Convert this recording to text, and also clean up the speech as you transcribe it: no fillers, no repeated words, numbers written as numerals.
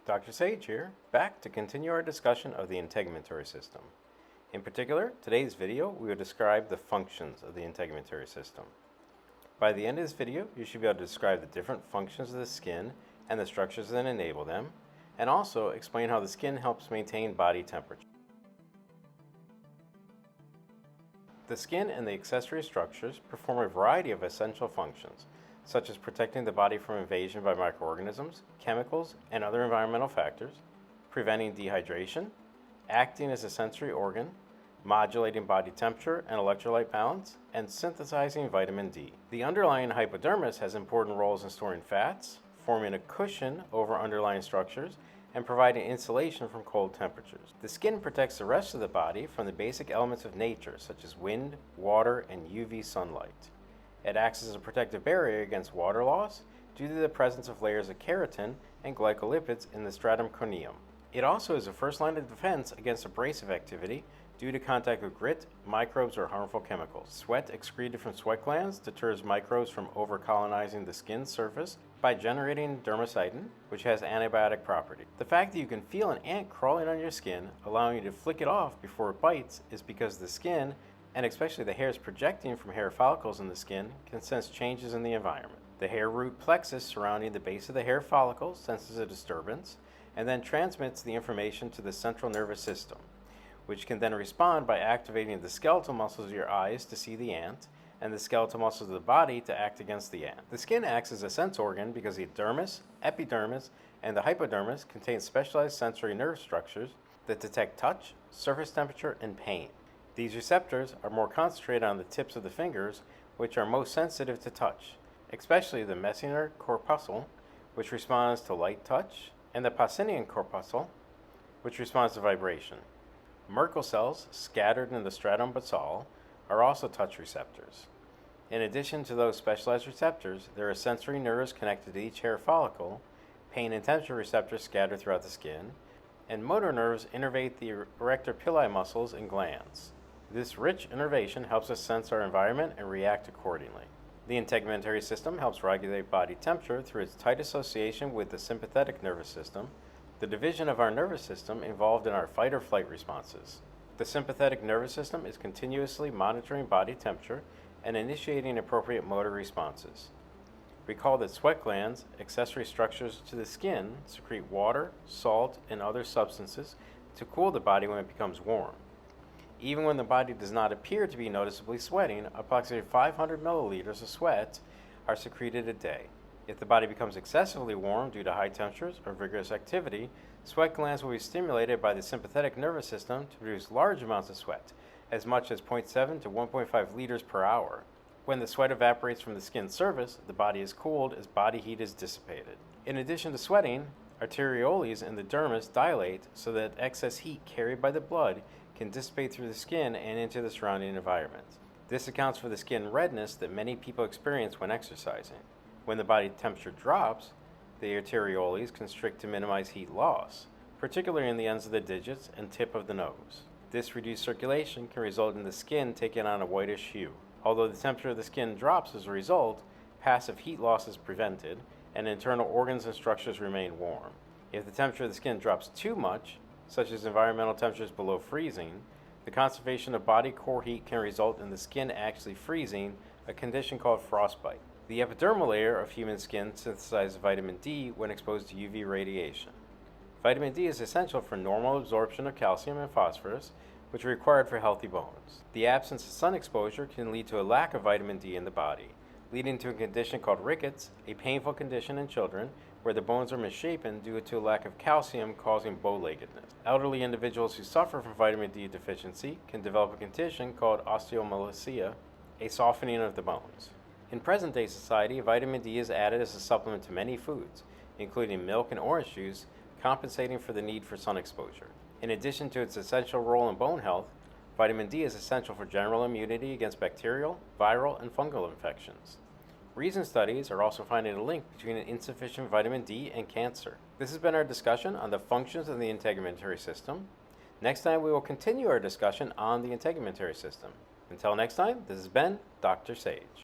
Dr. Sage here, back to continue our discussion of the integumentary system. In particular, today's video, we will describe the functions of the integumentary system. By the end of this video, you should be able to describe the different functions of the skin and the structures that enable them, and also explain how the skin helps maintain body temperature. The skin and the accessory structures perform a variety of essential functions, such as protecting the body from invasion by microorganisms, chemicals, and other environmental factors, preventing dehydration, acting as a sensory organ, modulating body temperature and electrolyte balance, and synthesizing vitamin D. The underlying hypodermis has important roles in storing fats, forming a cushion over underlying structures, and providing insulation from cold temperatures. The skin protects the rest of the body from the basic elements of nature, such as wind, water, and UV sunlight. It acts as a protective barrier against water loss due to the presence of layers of keratin and glycolipids in the stratum corneum. It also is a first line of defense against abrasive activity due to contact with grit, microbes, or harmful chemicals. Sweat excreted from sweat glands deters microbes from over-colonizing the skin surface by generating dermacidin, which has antibiotic property. The fact that you can feel an ant crawling on your skin, allowing you to flick it off before it bites, is because the skin, and especially the hairs projecting from hair follicles in the skin, can sense changes in the environment. The hair root plexus surrounding the base of the hair follicle senses a disturbance and then transmits the information to the central nervous system, which can then respond by activating the skeletal muscles of your eyes to see the ant and the skeletal muscles of the body to act against the ant. The skin acts as a sense organ because the dermis, epidermis, and the hypodermis contain specialized sensory nerve structures that detect touch, surface temperature, and pain. These receptors are more concentrated on the tips of the fingers, which are most sensitive to touch, especially the Messinger corpuscle, which responds to light touch, and the Pacinian corpuscle, which responds to vibration. Merkel cells, scattered in the stratum basal, are also touch receptors. In addition to those specialized receptors, there are sensory nerves connected to each hair follicle, pain and temperature receptors scattered throughout the skin, and motor nerves innervate the erector pili muscles and glands. This rich innervation helps us sense our environment and react accordingly. The integumentary system helps regulate body temperature through its tight association with the sympathetic nervous system, the division of our nervous system involved in our fight or flight responses. The sympathetic nervous system is continuously monitoring body temperature and initiating appropriate motor responses. Recall that sweat glands, accessory structures to the skin, secrete water, salt, and other substances to cool the body when it becomes warm. Even when the body does not appear to be noticeably sweating, approximately 500 milliliters of sweat are secreted a day. If the body becomes excessively warm due to high temperatures or vigorous activity, sweat glands will be stimulated by the sympathetic nervous system to produce large amounts of sweat, as much as 0.7 to 1.5 liters per hour. When the sweat evaporates from the skin's surface, the body is cooled as body heat is dissipated. In addition to sweating, arterioles in the dermis dilate so that excess heat carried by the blood can dissipate through the skin and into the surrounding environment. This accounts for the skin redness that many people experience when exercising. When the body temperature drops, the arterioles constrict to minimize heat loss, particularly in the ends of the digits and tip of the nose. This reduced circulation can result in the skin taking on a whitish hue. Although the temperature of the skin drops as a result, passive heat loss is prevented, and internal organs and structures remain warm. If the temperature of the skin drops too much, such as environmental temperatures below freezing, the conservation of body core heat can result in the skin actually freezing, a condition called frostbite. The epidermal layer of human skin synthesizes vitamin D when exposed to UV radiation. Vitamin D is essential for normal absorption of calcium and phosphorus, which are required for healthy bones. The absence of sun exposure can lead to a lack of vitamin D in the body, leading to a condition called rickets, a painful condition in children where the bones are misshapen due to a lack of calcium causing bow-leggedness. Elderly individuals who suffer from vitamin D deficiency can develop a condition called osteomalacia, a softening of the bones. In present-day society, vitamin D is added as a supplement to many foods, including milk and orange juice, compensating for the need for sun exposure. In addition to its essential role in bone health, vitamin D is essential for general immunity against bacterial, viral, and fungal infections. Recent studies are also finding a link between an insufficient vitamin D and cancer. This has been our discussion on the functions of the integumentary system. Next time we will continue our discussion on the integumentary system. Until next time, this has been Dr. Sage.